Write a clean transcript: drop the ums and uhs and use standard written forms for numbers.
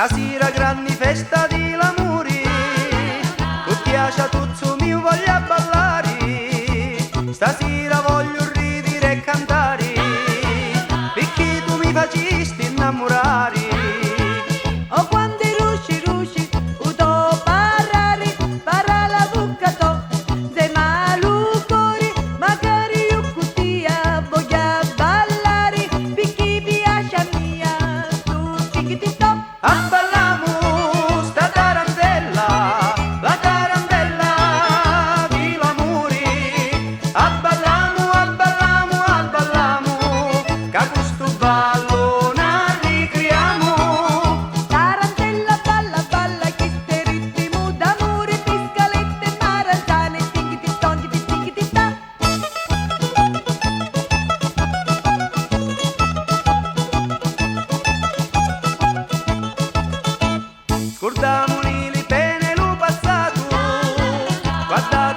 Stasera grandi festa di l'amore, tutti a ciatuzzo mio voglio ballare, stasera voglio ridere e cantare, perché tu mi facesti innamorare. Oh quanti rusci rusci, uto parare, para la bucca to, se malucori, magari io cutia voglio ballare, perché piace a mia, tu chiquitito. Abballamo sta tarantella, la tarantella di l'amore. Abballamo, abballamo, abballamo, che questo ballo ne ricriamo. Tarantella balla balla, che ste ritmo d'amore, piscalette maranzane, tingiti-tongiti-tingiti-ta. Scordiamoli le pene lo passato, guarda